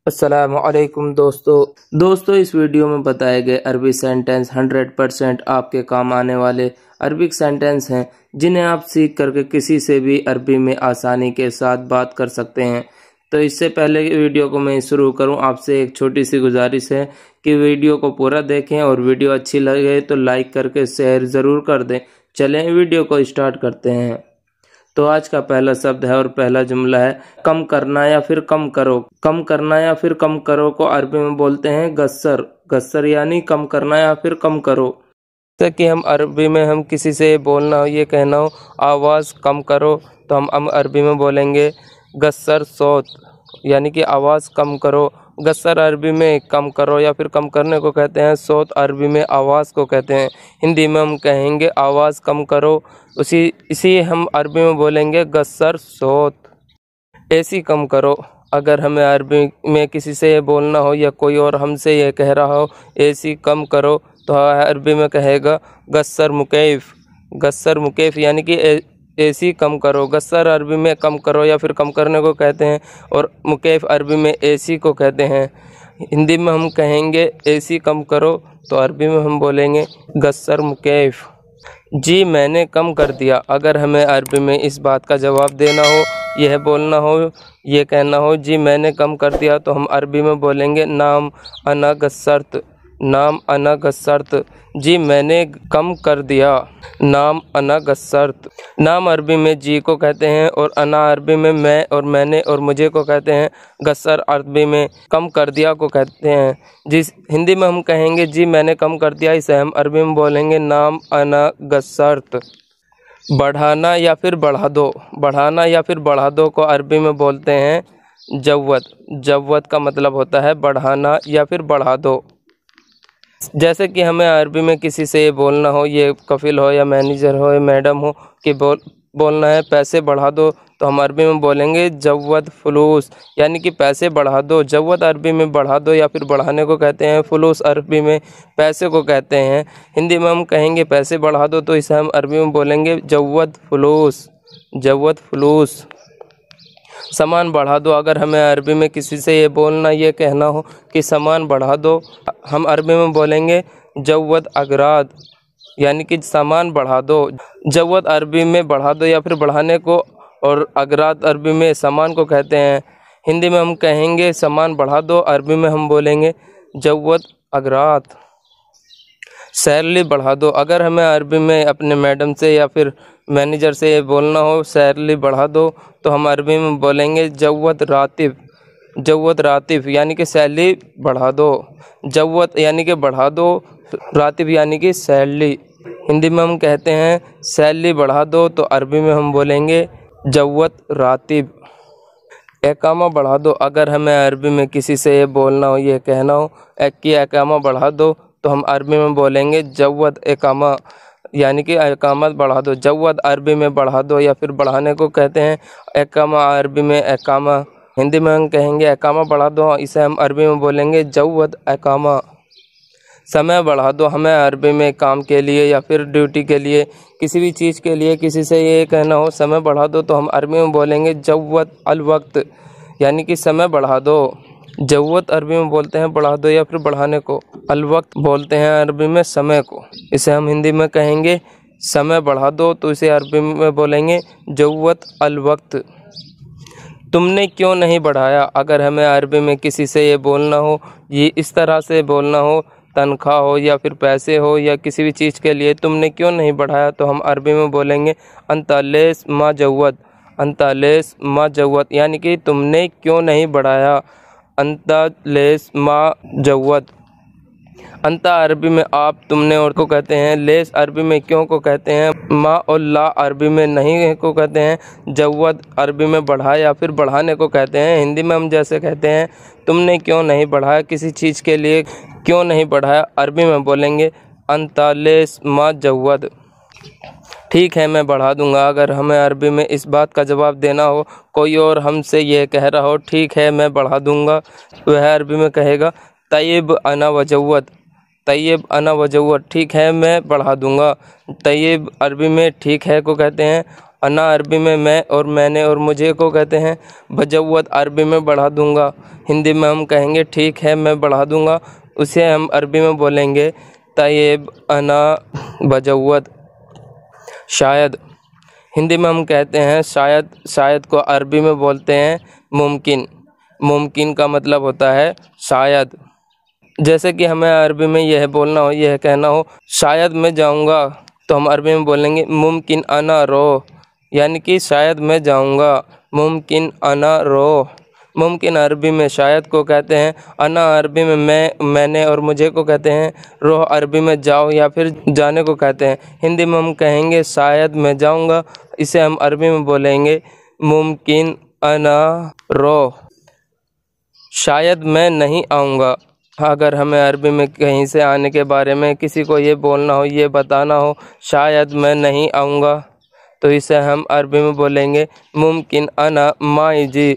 अस्सलाम वालेकुम दोस्तों इस वीडियो में बताए गए अरबी सेंटेंस 100% आपके काम आने वाले अरबिक सेंटेंस हैं जिन्हें आप सीख करके किसी से भी अरबी में आसानी के साथ बात कर सकते हैं। तो इससे पहले वीडियो को मैं शुरू करूं, आपसे एक छोटी सी गुजारिश है कि वीडियो को पूरा देखें और वीडियो अच्छी लगे तो लाइक करके शेयर ज़रूर कर दें। चलें वीडियो को स्टार्ट करते हैं। तो आज का पहला शब्द है और पहला जुमला है कम करना या फिर कम करो। कम करना या फिर कम करो को अरबी में बोलते हैं गस्सर। गस्सर यानी कम करना या फिर कम करो। जैसे कि हम अरबी में हम किसी से बोलना हो, ये कहना हो आवाज़ कम करो, तो हम अरबी में बोलेंगे गस्सर सौत, यानी कि आवाज़ कम करो। गस्सर अरबी में कम करो या फिर कम करने को कहते हैं। सौत अरबी में आवाज़ को कहते हैं। हिंदी में हम कहेंगे आवाज़ कम करो, इसी हम अरबी में बोलेंगे गस्सर सौत। एसी कम करो, अगर हमें अरबी में किसी से ये बोलना हो या कोई और हमसे ये कह रहा हो एसी कम करो, तो अरबी में कहेगा गस्सर मुकैफ। गस्सर मुकैफ यानी कि एसी कम करो। गस्सर अरबी में कम करो या फिर कम करने को कहते हैं और मुकैफ अरबी में एसी को कहते हैं। हिंदी में हम कहेंगे एसी कम करो, तो अरबी में हम बोलेंगे गस्सर मुकैफ। जी मैंने कम कर दिया, अगर हमें अरबी में इस बात का जवाब देना हो, यह बोलना हो, ये कहना हो जी मैंने कम कर दिया, तो हम अरबी में बोलेंगे नाम अना गस्सरत। नाम अना गस्सरत, जी मैंने कम कर दिया, नाम अना गस्सरत। नाम अरबी में जी को कहते हैं और अना अरबी में मैं और मैंने और मुझे को कहते हैं। गस्सर अरबी में कम कर दिया को कहते हैं। जिस हिंदी में हम कहेंगे जी मैंने कम कर दिया, इसे हम अरबी में बोलेंगे नाम अना गस्सरत। बढ़ाना या फिर बढ़ा दो। बढ़ाना या फिर बढ़ा दो को अरबी में बोलते हैं जव्वत। जव्वत का मतलब होता है बढ़ाना या फिर बढ़ा दो। जैसे कि हमें अरबी में किसी से ये बोलना हो, ये कफिल हो या मैनेजर हो या मैडम हो, कि बोलना है पैसे बढ़ा दो, तो हम अरबी में बोलेंगे जव्वत फलूस, यानी कि पैसे बढ़ा दो। जव्वत अरबी में बढ़ा दो या फिर बढ़ाने को कहते हैं। फलूस अरबी में पैसे को कहते हैं। हिंदी में हम कहेंगे पैसे बढ़ा दो, तो इसे हम अरबी में बोलेंगे जव्वत फलूस। जव्वत फलूस। सामान बढ़ा दो, अगर हमें अरबी में किसी से ये बोलना, ये कहना हो कि सामान बढ़ा दो, हम अरबी में बोलेंगे जव्वत अगराद, यानी कि सामान बढ़ा दो। जव्वत अरबी में बढ़ा दो या फिर बढ़ाने को और अगराद अरबी में सामान को कहते हैं। हिंदी में हम कहेंगे सामान बढ़ा दो, अरबी में हम बोलेंगे जव्वत अगराद। सैलरी बढ़ा दो, अगर हमें अरबी में अपने मैडम से या फिर मैनेजर से ये बोलना हो सैलरी बढ़ा दो, तो हम अरबी में बोलेंगे जव्वत रातिब। जव्वत रातिब यानी कि सैलरी बढ़ा दो। जव्वत यानी कि बढ़ा दो, रातिब यानी कि सैलरी। हिंदी में हम कहते हैं सैलरी बढ़ा दो, तो अरबी में हम बोलेंगे जव्वत रातिब। एकामा बढ़ा दो, अगर हमें अरबी में किसी से ये बोलना हो, ये कहना हो कि एकामा बढ़ा दो, तो हम अरबी में बोलेंगे जव्वत एकामा, यानी कि एकामत बढ़ा दो। जव्वत अरबी में बढ़ा दो या फिर बढ़ाने को कहते हैं। एकामा अरबी में एकामा। हिंदी में हम कहेंगे एकामा बढ़ा दो, इसे हम अरबी में बोलेंगे जव्वत एकामा। समय बढ़ा दो, हमें अरबी में काम के लिए या फिर ड्यूटी के लिए, किसी भी चीज़ के लिए किसी से ये कहना हो समय बढ़ा दो, तो हम अरबी में बोलेंगे जव्वत अल वक्त, यानी कि समय बढ़ा दो। जव्वत अरबी में बोलते हैं बढ़ा दो या फिर बढ़ाने को। अल वक्त बोलते हैं अरबी में समय को, इसे हम हिंदी में कहेंगे समय बढ़ा दो, तो इसे अरबी में बोलेंगे जव्वत अल वक्त। तुमने क्यों नहीं बढ़ाया, अगर हमें अरबी में किसी से ये बोलना हो, ये इस तरह से बोलना हो, तनख्वाह हो या फिर पैसे हो या किसी भी चीज़ के लिए, तुमने क्यों नहीं बढ़ाया, तो हम अरबी में बोलेंगे अंता लेस मा जव्वत। अंता लेस मा जव्वत यानी कि तुमने क्यों नहीं बढ़ाया। अंता लेस मा जव्वत। अंता अरबी में आप, तुमने और को कहते हैं। लेस अरबी में क्यों को कहते हैं। मा और ला अरबी में नहीं को कहते हैं। जव्वत अरबी में बढ़ा या फिर बढ़ाने को कहते हैं। हिंदी में हम जैसे कहते हैं तुमने क्यों नहीं बढ़ाया, किसी चीज़ के लिए क्यों नहीं बढ़ाया, अरबी में बोलेंगे अंता लेस मा जव्वत। ठीक है मैं बढ़ा दूंगा, अगर हमें अरबी में इस बात का जवाब देना हो, कोई और हमसे ये कह रहा हो ठीक है मैं बढ़ा दूंगा, वह अरबी में कहेगा तय्यब अना वजव्वत। तय्यब अना वजव्वत, ठीक है मैं बढ़ा दूंगा। तय्यब अरबी में ठीक है को कहते हैं अना अरबी में मैं और मैंने और मुझे को कहते हैं। बजव्वत अरबी में बढ़ा दूंगा, हिंदी में हम कहेंगे ठीक है मैं बढ़ा दूंगा, उसे हम अरबी में बोलेंगे तय्यब अना बजव्वत। शायद, हिंदी में हम कहते हैं शायद, शायद को अरबी में बोलते हैं मुमकिन। मुमकिन का मतलब होता है शायद। जैसे कि हमें अरबी में यह बोलना हो, यह कहना हो शायद मैं जाऊंगा, तो हम अरबी में बोलेंगे मुमकिन अना रो, यानी कि शायद मैं जाऊंगा, मुमकिन अना रो। मुमकिन अरबी में शायद को कहते हैं, अना अरबी में मैं, मैंने और मुझे को कहते हैं, रोह अरबी में जाओ या फिर जाने को कहते हैं। हिंदी में हम कहेंगे शायद मैं जाऊंगा, इसे हम अरबी में बोलेंगे मुमकिन अना रो। शायद मैं नहीं आऊँगा, अगर हमें अरबी में कहीं से आने के बारे में किसी को ये बोलना हो, ये बताना हो शायद मैं नहीं आऊँगा, तो इसे हम अरबी में बोलेंगे मुमकिन अना माइजी।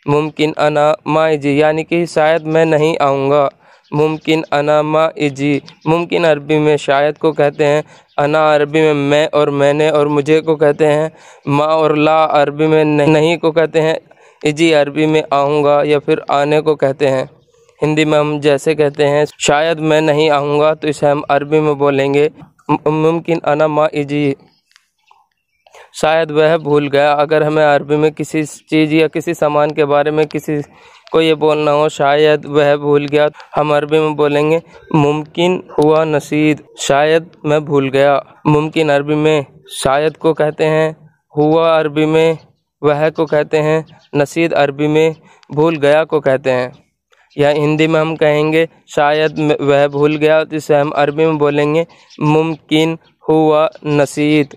मुमकिन अना माइजी, यानी कि शायद मैं नहीं आऊँगा, मुमकिन अना माइजी। मुमकिन अरबी में शायद को कहते हैं, अना अरबी में मैं और मैंने और मुझे को कहते हैं, मा और ला अरबी में नहीं को कहते हैं, इजी अरबी में आऊँगा या फिर आने को कहते हैं। हिंदी में हम जैसे कहते हैं शायद मैं नहीं आऊँगा, तो इसे हम अरबी में बोलेंगे मुमकिन अना मा इजी। शायद वह भूल गया, अगर हमें अरबी में किसी चीज़ या किसी सामान के बारे में किसी को ये बोलना हो शायद वह भूल गया, हम अरबी में बोलेंगे मुमकिन हुआ नसीद। शायद मैं भूल गया। मुमकिन अरबी में शायद को कहते हैं, हुआ अरबी में वह को कहते हैं, नसीद अरबी में भूल गया को कहते हैं। या हिंदी में हम कहेंगे शायद वह भूल गया, जिसे हम अरबी में बोलेंगे मुमकिन हुआ नसीद।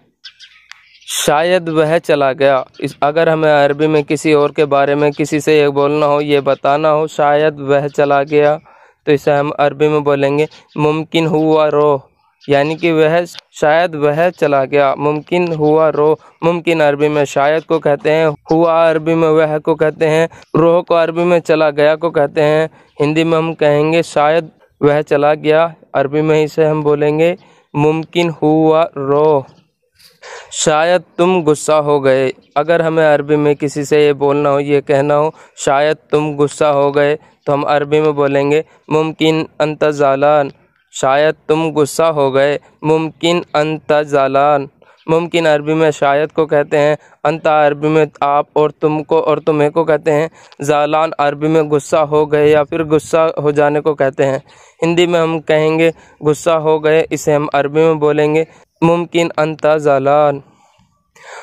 शायद वह चला गया, अगर हमें अरबी में किसी और के बारे में किसी से ये बोलना हो, ये बताना हो शायद वह चला गया, तो इसे हम अरबी में बोलेंगे मुमकिन हुआ रो, यानी कि वह शायद वह चला गया, मुमकिन हुआ रो। मुमकिन अरबी में शायद को कहते हैं, हुआ अरबी में वह को कहते हैं, रोह को अरबी में चला गया को कहते हैं। हिंदी में हम कहेंगे शायद वह चला गया, अरबी में इसे हम बोलेंगे मुमकिन हुआ रो। शायद तुम गुस्सा हो गए, अगर हमें अरबी में किसी से ये बोलना हो, ये कहना हो शायद तुम गुस्सा हो गए, तो हम अरबी में बोलेंगे मुमकिन अंत ज़ालान। शायद तुम गुस्सा हो गए, मुमकिन अंत ज़ालान। मुमकिन अरबी में शायद को कहते हैं, अंत अरबी में आप और तुमको और तुम्हें को कहते हैं, ज़ालान अरबी में गुस्सा हो गए या फिर गुस्सा हो जाने को कहते हैं। हिंदी में हम कहेंगे गुस्सा हो गए, इसे हम अरबी में बोलेंगे मुमकिन अंत ज़ालान।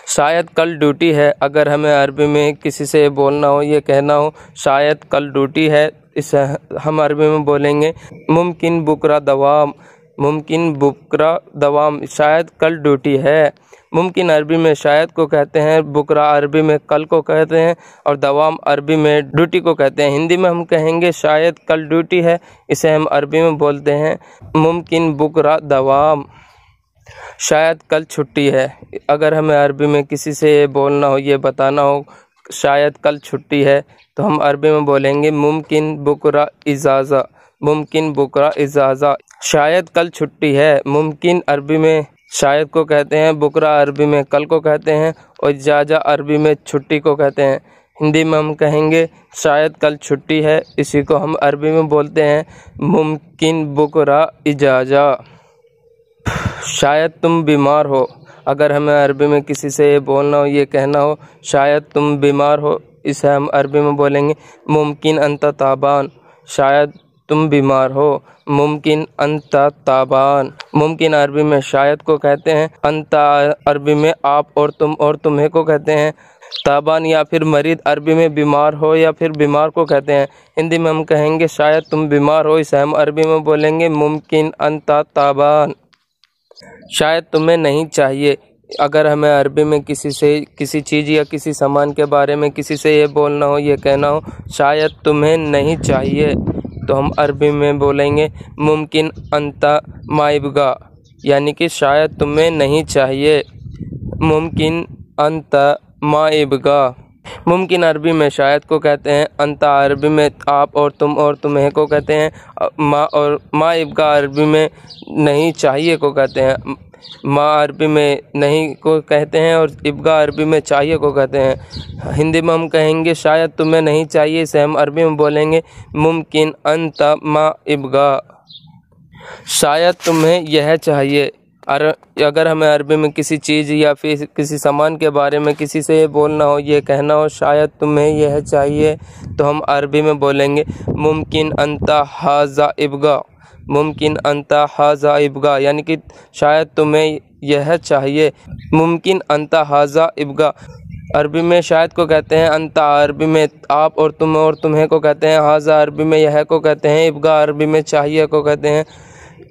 शायद कल ड्यूटी है, अगर हमें अरबी में किसी से बोलना हो, ये कहना हो शायद कल ड्यूटी है, इसे हम अरबी में बोलेंगे मुमकिन बुकरा दवाम। मुमकिन बुकरा दवाम, शायद कल ड्यूटी है। मुमकिन अरबी में शायद को कहते हैं, बुकरा अरबी में कल को कहते हैं और दवाम अरबी में ड्यूटी को कहते हैं। हिंदी में हम कहेंगे शायद कल ड्यूटी है, इसे हम अरबी में बोलते हैं मुमकिन बुकरा दवाम। शायद कल छुट्टी है, अगर हमें अरबी में किसी से ये बोलना हो, ये बताना हो शायद कल छुट्टी है, तो हम अरबी में बोलेंगे मुमकिन बुकरा इजाज़ा। मुमकिन बुकरा इजाज़ा, शायद कल छुट्टी है। मुमकिन अरबी में शायद को कहते हैं, बुकरा अरबी में कल को कहते हैं और इजाज़ा अरबी में छुट्टी को कहते हैं। हिंदी में हम कहेंगे शायद कल छुट्टी है, इसी को हम अरबी में बोलते हैं मुमकिन बुकरा इजाज़ा। शायद तुम बीमार हो, अगर हमें अरबी में किसी से ये बोलना हो, ये कहना हो शायद तुम बीमार हो, इसे हम अरबी में बोलेंगे मुमकिन अंत ताबान। शायद तुम बीमार हो, मुमकिन अंत ताबान। मुमकिन अरबी में शायद को कहते हैं, अंत अरबी में आप और तुम और तुम्हें को कहते हैं, ताबान या फिर मरीद अरबी में बीमार हो या फिर बीमार को कहते हैं। हिंदी में हम कहेंगे शायद तुम बीमार हो, इसे हम अरबी में बोलेंगे मुमकिन अंत ताबान। शायद तुम्हें नहीं चाहिए, अगर हमें अरबी में किसी से किसी चीज़ या किसी सामान के बारे में किसी से ये बोलना हो, ये कहना हो शायद तुम्हें नहीं चाहिए, तो हम अरबी में बोलेंगे मुमकिन अंता माइबगा, यानी कि शायद तुम्हें नहीं चाहिए, मुमकिन अंता माइबगा। मुमकिन अरबी में शायद को कहते हैं, अंता अरबी में आप और तुम और तुम्हें को कहते हैं, माँ और माइबगा अरबी में नहीं चाहिए को कहते हैं। माँ अरबी में नहीं को कहते हैं और इब्गा अरबी में चाहिए को कहते हैं। हिंदी में हम कहेंगे शायद तुम्हें नहीं चाहिए, इसे हम अरबी में बोलेंगे मुमकिन अंत मा इब्गा, शायद तुम्हें यह चाहिए। अगर हमें अरबी में किसी चीज़ या फिर किसी सामान के बारे में किसी से ये बोलना हो, ये कहना हो शायद तुम्हें यह चाहिए, तो हम अरबी में बोलेंगे मुमकिन अंता हाजा इब्गा, मुमकिन अंता हाजा इब्गा, यानी कि शायद तुम्हें यह चाहिए। मुमकिन अंता हाजा इब्गा अरबी में शायद को कहते हैं, अंता अरबी में आप और तुम और तुम्हें को कहते हैं, हाजा अरबी में यह को कहते हैं, इब्गा अरबी में चाहिए को कहते हैं।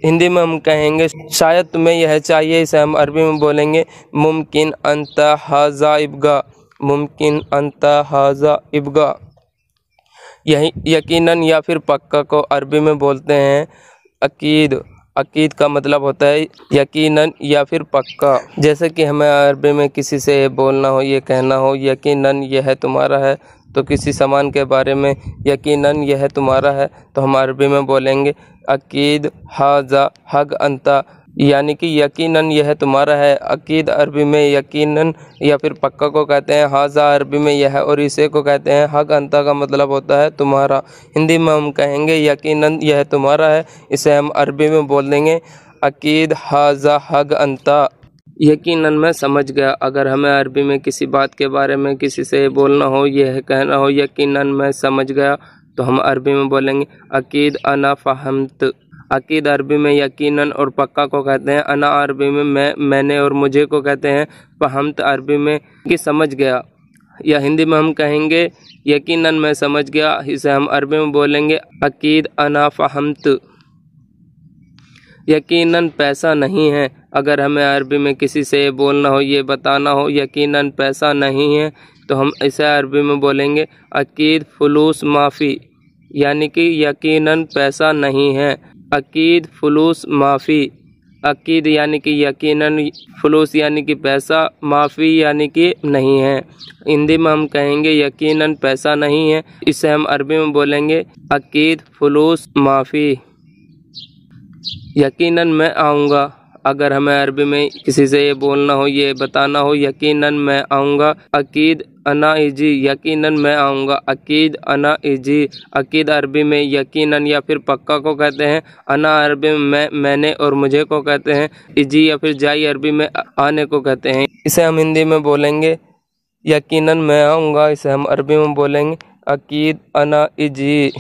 हिंदी में हम कहेंगे शायद तुम्हें यह चाहिए, इसे हम अरबी में बोलेंगे मुमकिन अंता हाजा इब्गा, मुमकिन अंता हाजा इब्गा। यही यकीनन या फिर पक्का को अरबी में बोलते हैं अकीद। अकीद का मतलब होता है यकीनन या फिर पक्का। जैसे कि हमें अरबी में किसी से बोलना हो, ये कहना हो यकीनन यह तुम्हारा है, तो किसी सामान के बारे में यकीनन यह तुम्हारा है, तो हम अरबी में बोलेंगे अकीद हाजा हग अंता, यानी कि यकीनन यह तुम्हारा है। अकीद अरबी में यकीनन या फिर पक्का को कहते हैं, हाजा अरबी में यह और इसे को कहते हैं, हग अंता का मतलब होता है तुम्हारा। हिंदी में हम कहेंगे यकीनन यह तुम्हारा है, इसे हम अरबी में बोल देंगे अकीद हाजा हग अंता, यकीनन मैं समझ गया। अगर हमें अरबी में किसी बात के बारे में किसी से बोलना हो, यह कहना हो यकीनन मैं समझ गया, तो हम अरबी में बोलेंगे अकीद अना फ़हम्त। अकीद अरबी में यकीनन और पक्का को कहते हैं, अना अरबी में मैंने और मुझे को कहते हैं, फ़हम्त अरबी में कि समझ गया। या हिंदी में हम कहेंगे यकीनन मैं समझ गया, इसे हम अरबी में बोलेंगे अकीद अना फ़हम्त। यकीनन पैसा नहीं है। अगर हमें अरबी में किसी से बोलना हो, ये बताना हो यकीनन पैसा नहीं है, तो हम इसे अरबी में बोलेंगे अकीद फुलूस माफ़ी, यानी कि यकीनन पैसा नहीं है। अकीद फुलूस माफ़ी, अकीद यानी कि यकीनन, फुलूस यानी कि पैसा, माफ़ी यानी कि नहीं है। हिंदी में हम कहेंगे यकीनन पैसा नहीं है, इसे हम अरबी में बोलेंगे अकीद फुलूस माफ़ी। यकीनन मैं आऊँगा। अगर हमें अरबी में किसी से ये बोलना हो, ये बताना हो यकीनन मैं आऊँगा, अकीद अना इजी, यकीनन मैं आऊँगा, अकीद अना इजी। अकीद अरबी में यकीनन या फिर पक्का को कहते हैं, अना अरबी में मैंने और मुझे को कहते हैं, इजी या फिर जाई अरबी में आने को कहते हैं। इसे हम हिंदी में बोलेंगे यकीनन मैं आऊँगा, इसे हम अरबी में बोलेंगे अकीद अना इजी।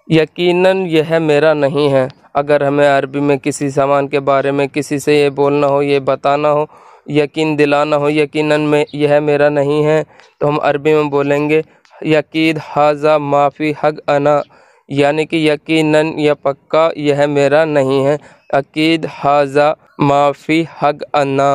यकीनन यह मेरा नहीं है। अगर हमें अरबी में किसी सामान के बारे में किसी से ये बोलना हो, ये बताना हो, यकीन दिलाना हो यकीनन में यह मेरा नहीं है, तो हम अरबी में बोलेंगे यकीद हाजा माफ़ी हग अना, यानी कि यकीनन या पक्का यह मेरा नहीं है। अकीद हाजा माफ़ी हग अना।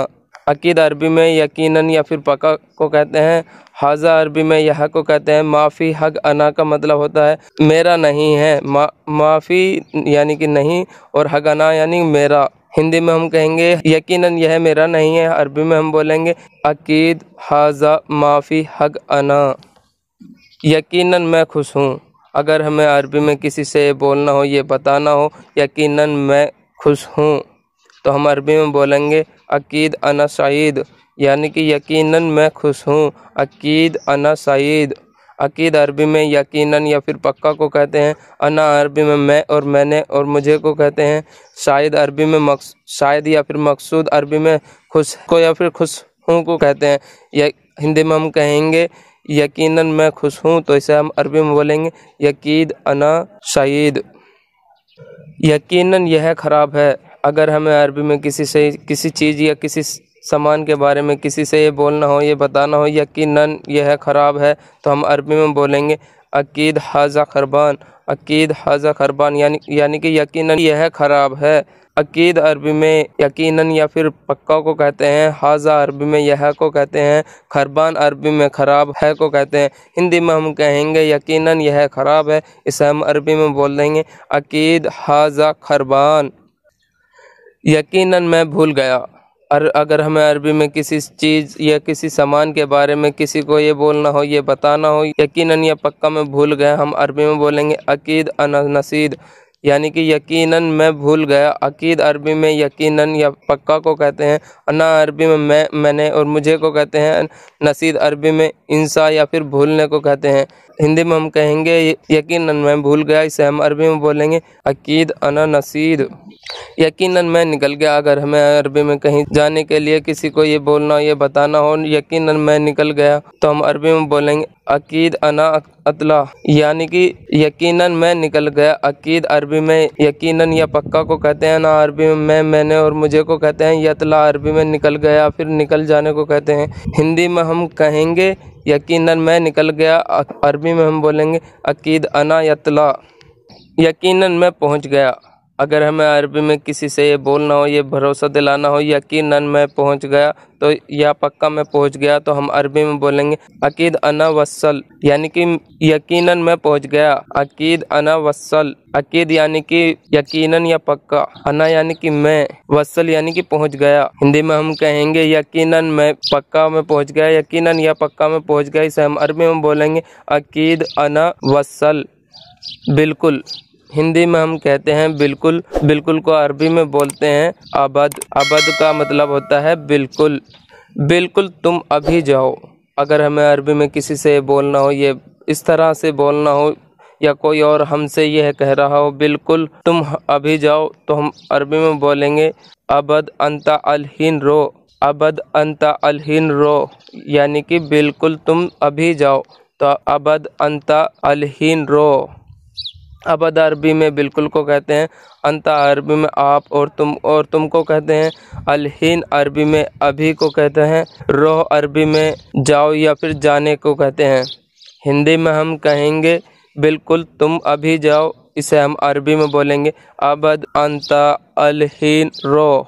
अकीद अरबी में यकीनन या फिर पक्का को कहते हैं, हाजा अरबी में यह को कहते हैं, माफ़ी हग अना का मतलब होता है मेरा नहीं है। माफ़ी यानी कि नहीं और हग अना यानी मेरा। हिंदी में हम कहेंगे यकीनन यह मेरा नहीं है, अरबी में हम बोलेंगे अकीद हाजा माफ़ी हग अना। यकीनन मैं खुश हूँ। अगर हमें अरबी में किसी से बोलना हो, ये बताना हो यकीनन मैं खुश हूँ, तो हम अरबी में बोलेंगे अकीद अना सईद, यानी कि यकीनन मैं खुश हूँ, अकीद अना सईद। अकीद अरबी में यकीनन या फिर पक्का को कहते हैं, अना अरबी में मैं और मैंने और मुझे को कहते हैं, शायद अरबी में शायद या फिर मकसूद अरबी में खुश को या फिर खुश हूँ को कहते हैं। या हिंदी में हम कहेंगे यकीनन मैं खुश हूँ, तो इसे हम अरबी में बोलेंगे यकीद अना सईद। यकीनन यह ख़राब है। अगर हमें अरबी में किसी चीज़ या किसी सामान के बारे में किसी से ये बोलना हो, ये बताना हो यकीनन यह ख़राब है, तो हम अरबी में बोलेंगे अकीद हाजा खरबान। अकीद हाजा खरबान यानी कि यकीनन यह ख़राब है। अकीद अरबी में यकीनन या फिर पक्का को कहते हैं, हाजा अरबी में यह को कहते हैं, खरबान अरबी में ख़राब है को कहते हैं। हिंदी में हम कहेंगे यकीनन यह ख़राब है, इसे हम अरबी में बोल देंगे अकीद हाजा खरबान। यकीनन मैं भूल गया। अगर हमें अरबी में किसी चीज़ या किसी सामान के बारे में किसी को ये बोलना हो, ये बताना हो यकीनन या पक्का में भूल गया, हम अरबी में बोलेंगे अकीद अना नसीद, यानी कि यकीनन मैं भूल गया। अकीद अरबी में यकीनन या पक्का को कहते हैं। अना अरबी में मैं, मैंने और मुझे को कहते हैं। नसीद अरबी में इंसा या फिर भूलने को कहते हैं। हिंदी में हम कहेंगे यकीनन मैं भूल गया, इसे हम अरबी में बोलेंगे अकीद अना नसीद। यकीनन मैं निकल गया, अगर हमें अरबी में कहीं जाने के लिए किसी को ये बोलना हो, ये बताना हो यकीनन मैं निकल गया, तो हम अरबी में बोलेंगे अकीद अना अतला, यानी कि यकीनन मैं निकल गया। अकीद अरबी में यकीनन या पक्का को कहते हैं। ना अरबी में मैं, मैंने और मुझे को कहते हैं। यतला अरबी में निकल गया फिर निकल जाने को कहते हैं। हिंदी में हम कहेंगे यकीनन मैं निकल गया, अरबी में हम बोलेंगे अकीद अना यतला, यकीनन मैं पहुंच गया। अगर हमें अरबी में किसी से ये बोलना हो, ये भरोसा दिलाना हो यकीनन मैं पहुंच गया, तो या पक्का मैं पहुंच गया, तो हम अरबी में बोलेंगे अकीद अना वसल, यानी कि यकीनन मैं पहुंच गया। अकीद अना वसल, अकीद यानी कि यकीनन या पक्का, अना यानी कि मैं, वसल यानी कि पहुंच गया। हिंदी में हम कहेंगे यकीनन मैं पक्का में पहुंच गया, यकीनन या पक्का में पहुंच गया, इसे हम अरबी में बोलेंगे अकीद अना वसल। बिल्कुल, हिंदी में हम कहते हैं बिल्कुल। बिल्कुल को अरबी में बोलते हैं अबद। अबद का मतलब होता है बिल्कुल। बिल्कुल तुम अभी जाओ, अगर हमें अरबी में किसी से बोलना हो, ये इस तरह से बोलना हो या कोई और हमसे यह कह रहा हो बिल्कुल तुम अभी जाओ, तो हम अरबी में बोलेंगे अबद अंता अलहीन रो। अबद अंता अलहीन रो, यानी कि बिल्कुल तुम अभी जाओ, तो अबद अंता अलहीन रो। अबद अरबी में बिल्कुल को कहते हैं। अंता अरबी में आप और तुमको कहते हैं। अलहीन अरबी में अभी को कहते हैं। रोह अरबी में जाओ या फिर जाने को कहते हैं। हिंदी में हम कहेंगे बिल्कुल तुम अभी जाओ, इसे हम अरबी में बोलेंगे अबद अंता अलहीन रो।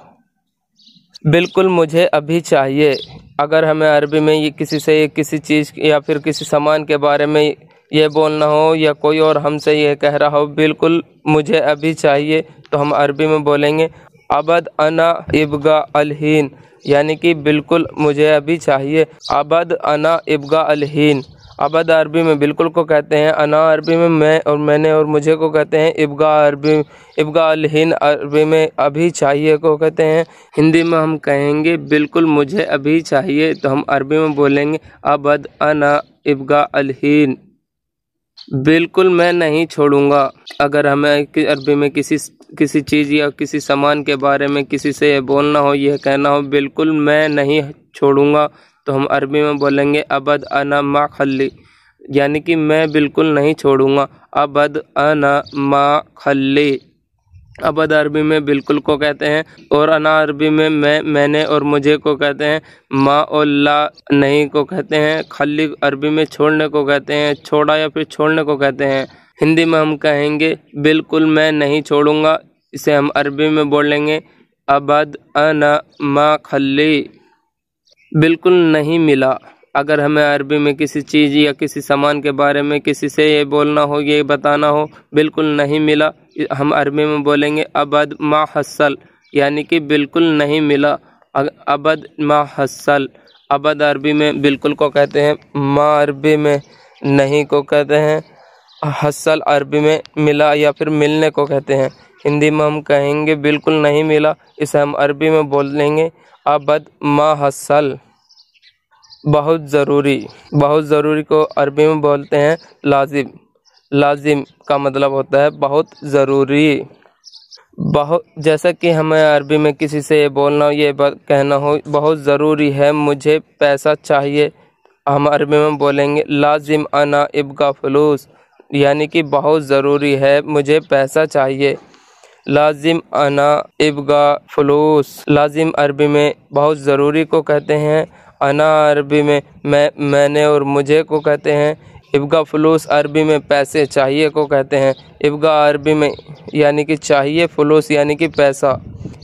बिल्कुल मुझे अभी चाहिए, अगर हमें अरबी में ये किसी से किसी चीज़ या फिर किसी सामान के बारे में ये बोलना हो या कोई और हमसे ये कह रहा हो बिल्कुल मुझे अभी चाहिए, तो हम अरबी में बोलेंगे अबद अना इब्गा अलहीन, यानी कि बिल्कुल मुझे अभी चाहिए। अबद अना इब्गा अलहीन। अबद अरबी में बिल्कुल को कहते हैं। अना अरबी में मैं और मैंने और मुझे को कहते हैं। इब्गा अलहीन अरबी में अभी चाहिए को कहते हैं। हिंदी में हम कहेंगे बिल्कुल मुझे अभी चाहिए, तो हम अरबी में बोलेंगे अबद अना इब्गा अलहीन। बिल्कुल मैं नहीं छोड़ूंगा, अगर हमें अरबी में किसी चीज़ या किसी सामान के बारे में किसी से बोलना हो, यह कहना हो बिल्कुल मैं नहीं छोड़ूंगा, तो हम अरबी में बोलेंगे अबद अना मा खल्ली, यानी कि मैं बिल्कुल नहीं छोड़ूंगा। अबद अना मा खल्ली। अबद अरबी में बिल्कुल को कहते हैं और अना अरबी में मैं, मैंने और मुझे को कहते हैं। मा और ला नहीं को कहते हैं। खल्ली अरबी में छोड़ने को कहते हैं, छोड़ा या फिर छोड़ने को कहते हैं। हिंदी में हम कहेंगे बिल्कुल मैं नहीं छोड़ूंगा, इसे हम अरबी में बोलेंगे अबद अना मा खल्ली। बिल्कुल नहीं मिला, अगर हमें अरबी में किसी चीज़ या किसी सामान के बारे में किसी से ये बोलना हो, ये बताना हो बिल्कुल नहीं मिला, हम अरबी में बोलेंगे अबद मा हसल, यानी कि बिल्कुल नहीं मिला। अबद मा हसल। अबद अरबी में बिल्कुल को कहते हैं। मा अरबी में नहीं को कहते हैं। हसल अरबी में मिला या फिर मिलने को कहते हैं। हिंदी में हम कहेंगे बिल्कुल नहीं मिला, इसे हम अरबी में बोल लेंगे अबद मा हसल। बहुत ज़रूरी। बहुत ज़रूरी को अरबी में बोलते हैं लाजिम। लाजिम का मतलब होता है बहुत ज़रूरी। बहुत, जैसा कि हमें अरबी में किसी से ये बोलना हो, ये कहना हो बहुत ज़रूरी है मुझे पैसा चाहिए, हम अरबी में बोलेंगे लाजिम अना इब्गा फलूस, यानी कि बहुत ज़रूरी है मुझे पैसा चाहिए। लाजिम अना इब्गा फलूस। लाजिम अरबी में बहुत ज़रूरी को कहते हैं। अना अरबी में मैं, मैंने और मुझे को कहते हैं। इब्गा फलूस अरबी में पैसे चाहिए को कहते हैं। इब्गा अरबी में यानी कि चाहिए, फलूस यानी कि पैसा।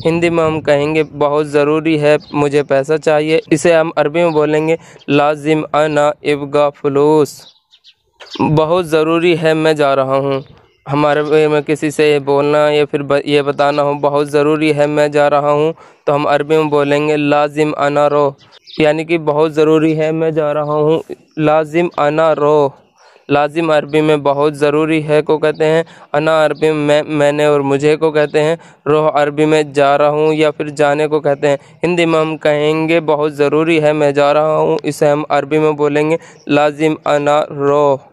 हिंदी में हम कहेंगे बहुत ज़रूरी है मुझे पैसा चाहिए, इसे हम अरबी में बोलेंगे लाजिम अना इब्गा फलूस। बहुत ज़रूरी है मैं जा रहा हूँ, हमारे में किसी से ये बोलना या फिर ये बताना हो बहुत ज़रूरी है मैं जा रहा हूँ, तो हम अरबी में बोलेंगे लाजिम अना रो, यानी कि बहुत ज़रूरी है मैं जा रहा हूँ। लाजिम अना रो। लाजिम अरबी में बहुत ज़रूरी है को कहते हैं। अना अरबी में मैंने और मुझे को कहते हैं। रोह अरबी में जा रहा हूँ या फिर जाने को कहते हैं। हिंदी में हम कहेंगे बहुत ज़रूरी है, मैं जा रहा हूँ, इसे हम अरबी में बोलेंगे लाजिम अना रोह।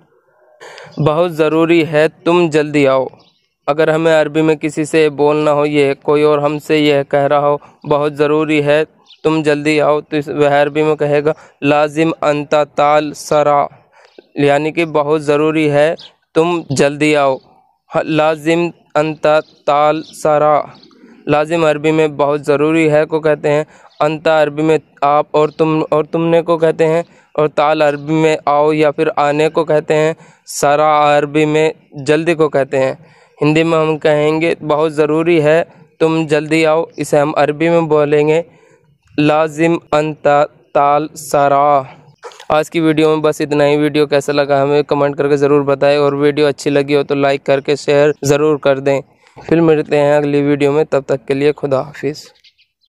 बहुत ज़रूरी है, तुम जल्दी आओ। अगर हमें अरबी में किसी से बोलना हो, ये कोई और हमसे यह कह रहा हो बहुत ज़रूरी है तुम जल्दी आओ, तो वह अरबी में कहेगा लाजिम अंता ताल सरा, यानी कि बहुत ज़रूरी है तुम जल्दी आओ। लाजिम अंता ताल सरा, लाजिम अरबी में बहुत ज़रूरी है को कहते हैं। अंता अरबी में आप और तुमने को कहते हैं। और ताल अरबी में आओ या फिर आने को कहते हैं। सरा अरबी में जल्दी को कहते हैं। हिंदी में हम कहेंगे बहुत ज़रूरी है तुम जल्दी आओ, इसे हम अरबी में बोलेंगे लाजिम अंता ताल सरा। आज की वीडियो में बस इतना ही। वीडियो कैसा लगा हमें कमेंट करके ज़रूर बताएं, और वीडियो अच्छी लगी हो तो लाइक करके शेयर ज़रूर कर दें। फिर मिलते हैं अगली वीडियो में, तब तक के लिए खुदा हाफिज़।